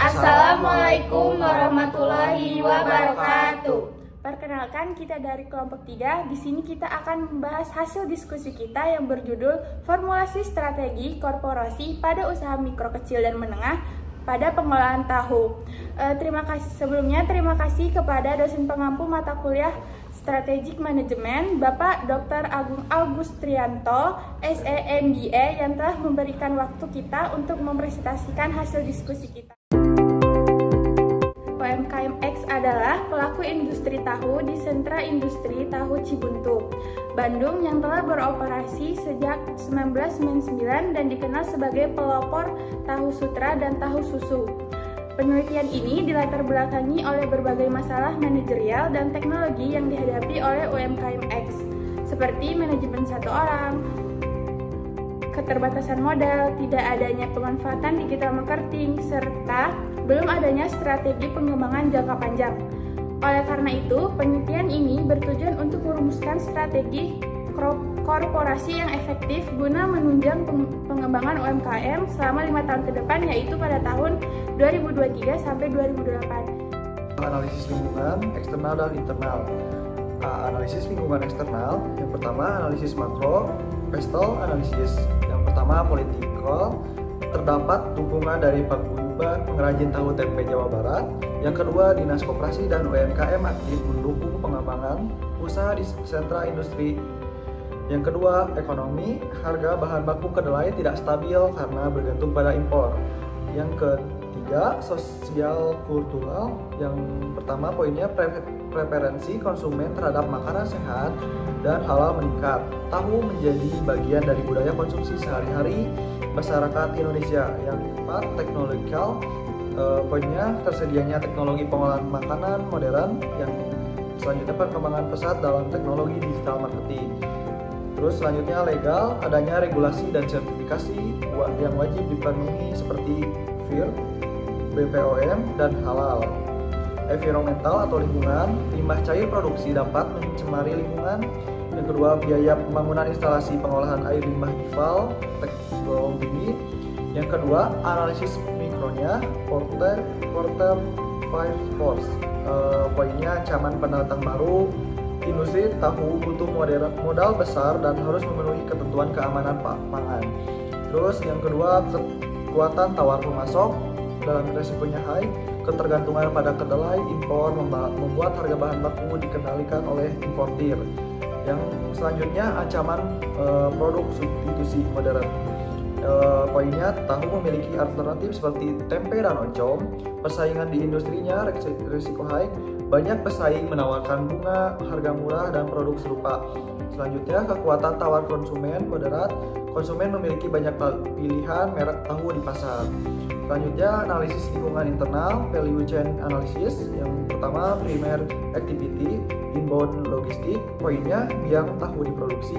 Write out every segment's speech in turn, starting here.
Assalamualaikum warahmatullahi wabarakatuh. Perkenalkan, kita dari kelompok 3. Di sini kita akan membahas hasil diskusi kita yang berjudul Formulasi Strategi Korporasi pada Usaha Mikro, Kecil, dan Menengah pada Pengolahan Tahu. Terima kasih kepada dosen pengampu mata kuliah Strategic Management, Bapak Dr. Agung Augustrianto, SE MBA, yang telah memberikan waktu kita untuk mempresentasikan hasil diskusi kita. UMKM X adalah pelaku industri tahu di Sentra Industri Tahu Cibuntu, Bandung, yang telah beroperasi sejak 1999 dan dikenal sebagai pelopor tahu sutra dan tahu susu. Penelitian ini dilatar belakangi oleh berbagai masalah manajerial dan teknologi yang dihadapi oleh UMKM X, seperti manajemen satu orang, keterbatasan modal, tidak adanya pemanfaatan digital marketing, serta belum adanya strategi pengembangan jangka panjang. Oleh karena itu, penelitian ini bertujuan untuk merumuskan strategi korporasi yang efektif guna menunjang pengembangan UMKM selama 5 tahun ke depan, yaitu pada tahun 2023 sampai 2028. Analisis lingkungan eksternal dan internal. Analisis lingkungan eksternal, yang pertama analisis makro, pestel analisis. Yang pertama political, terdapat dukungan dari paguyuban pengrajin tahu tempe Jawa Barat. Yang kedua, Dinas Koperasi dan UMKM aktif mendukung pengembangan usaha di sentra industri. Yang kedua, ekonomi, harga bahan baku kedelai tidak stabil karena bergantung pada impor. Yang ketiga, sosial kultural. Yang pertama poinnya preferensi konsumen terhadap makanan sehat dan halal meningkat. Tahu menjadi bagian dari budaya konsumsi sehari-hari masyarakat Indonesia. Yang keempat, teknologikal. Poinnya tersedianya teknologi pengolahan makanan modern. Yang selanjutnya, perkembangan pesat dalam teknologi digital marketing. Terus selanjutnya legal, adanya regulasi dan sertifikasi yang wajib dipenuhi seperti FIR, BPOM, dan halal. Environmental atau lingkungan, limbah cair produksi dapat mencemari lingkungan. Yang kedua, biaya pembangunan instalasi pengolahan air limbah IVAL, teknologi tinggi. Yang kedua, analisis mikronya, Porter 5 Force. Poinnya ancaman pendatang baru. Industri tahu butuh modal besar dan harus memenuhi ketentuan keamanan pangan. Terus yang kedua, kekuatan tawar pemasok dalam resikonya high. Ketergantungan pada kedelai impor membuat harga bahan baku dikendalikan oleh importir. Yang selanjutnya, ancaman produk substitusi modern. Poinnya, tahu memiliki alternatif seperti tempe dan oncom. Persaingan di industrinya risiko high. Banyak pesaing menawarkan bunga, harga murah, dan produk serupa. Selanjutnya, kekuatan tawar konsumen moderat. Konsumen memiliki banyak pilihan merek tahu di pasar. Selanjutnya, analisis lingkungan internal, value chain analysis. Yang pertama, primer activity, inbound logistik. Poinnya, biang tahu diproduksi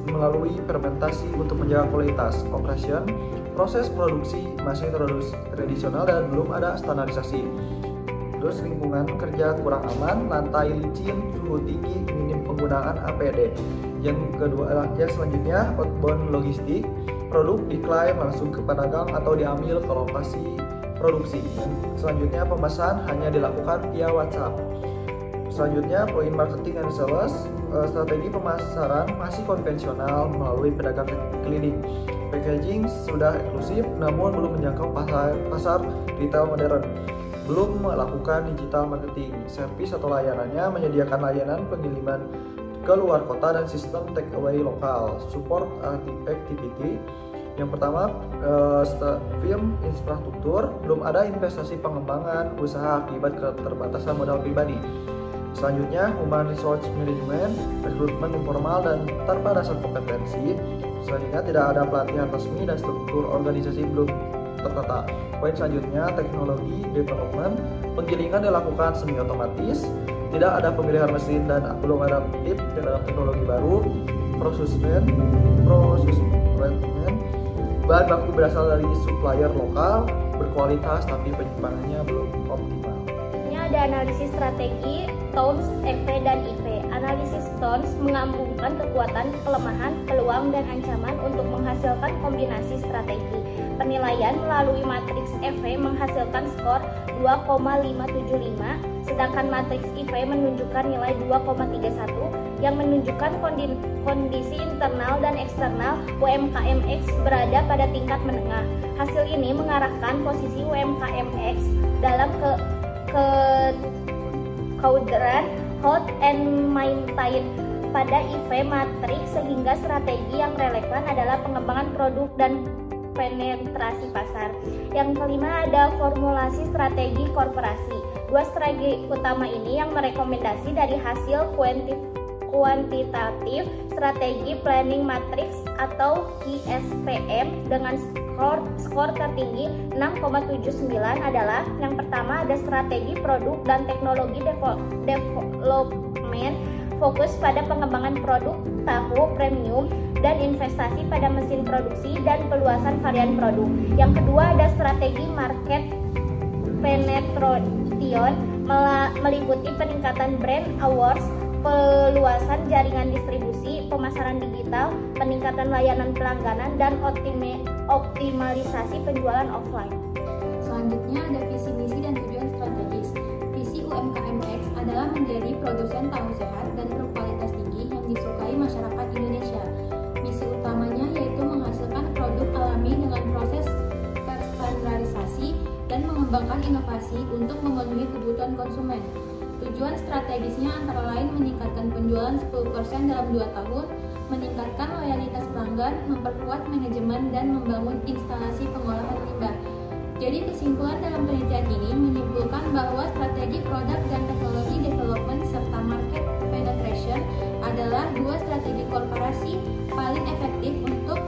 melalui fermentasi untuk menjaga kualitas. Operation, proses produksi masih tradisional dan belum ada standarisasi. Terus lingkungan kerja kurang aman, lantai licin, suhu tinggi, minim penggunaan APD. Yang kedua, selanjutnya outbound logistik, produk diklaim langsung ke pedagang atau diambil ke lokasi produksi. Selanjutnya, pemesan hanya dilakukan via WhatsApp. Selanjutnya, poin marketing and sales, strategi pemasaran masih konvensional melalui pedagang keliling. Packaging sudah eksklusif namun belum menjangkau pasar retail modern. Belum melakukan digital marketing. Servis atau layanannya menyediakan layanan pengiriman ke luar kota dan sistem take away lokal. Support activity. Yang pertama, film infrastruktur, belum ada investasi pengembangan usaha akibat keterbatasan modal pribadi. Selanjutnya, human resource management, rekrutmen informal dan tanpa dasar kompetensi. Selanjutnya, tidak ada pelatihan resmi dan struktur organisasi belum tertata. Poin selanjutnya, teknologi development, penggilingan dilakukan semi otomatis, tidak ada pemilihan mesin dan belum ada tip dalam teknologi baru. Proses bahan baku berasal dari supplier lokal berkualitas tapi penyimpanannya belum optimal. ada analisis strategi TOWNS, EV, dan IV. Analisis TOWNS menggabungkan kekuatan, kelemahan, peluang, dan ancaman untuk menghasilkan kombinasi strategi. Penilaian melalui matriks EV menghasilkan skor 2,575, sedangkan matriks IV menunjukkan nilai 2,31 yang menunjukkan kondisi internal dan eksternal UMKM X berada pada tingkat menengah. Hasil ini mengarahkan posisi UMKM X dalam kuadran hold and maintain pada IV matrix, sehingga strategi yang relevan adalah pengembangan produk dan penetrasi pasar. Yang kelima ada formulasi strategi korporasi. Dua strategi utama ini yang merekomendasi dari hasil kuantitatif strategi planning matrix atau QSPM dengan skor tertinggi 6,79 adalah yang pertama ada strategi produk dan teknologi development, fokus pada pengembangan produk tahu premium dan investasi pada mesin produksi dan peluasan varian produk. Yang kedua ada strategi market penetration, meliputi peningkatan brand awareness, peluasan jaringan distribusi, pemasaran digital, peningkatan layanan pelangganan, dan optimalisasi penjualan offline. Selanjutnya ada visi misi dan tujuan strategis. Visi UMKM X adalah menjadi produsen tahu sehat dan berkualitas tinggi yang disukai masyarakat Indonesia. Misi utamanya yaitu menghasilkan produk alami dengan proses terstandarisasi dan mengembangkan inovasi untuk memenuhi kebutuhan konsumen. Tujuan strategisnya antara lain meningkatkan penjualan 10% dalam 2 tahun, meningkatkan loyalitas pelanggan, memperkuat manajemen, dan membangun instalasi pengolahan limbah. Jadi kesimpulan dalam penelitian ini menyimpulkan bahwa strategi produk dan teknologi development serta market penetration adalah dua strategi korporasi paling efektif untuk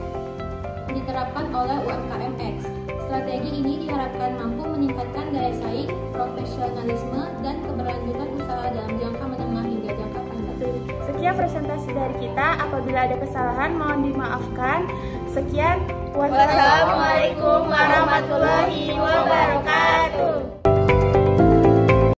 diterapkan oleh UMKM X. Strategi ini diharapkan mampu meningkatkan daya saing, profesionalisme, dan keberlanjutan usaha dalam jangka menengah hingga jangka panjang. Sekian presentasi dari kita. Apabila ada kesalahan mohon dimaafkan. Sekian. Wassalamualaikum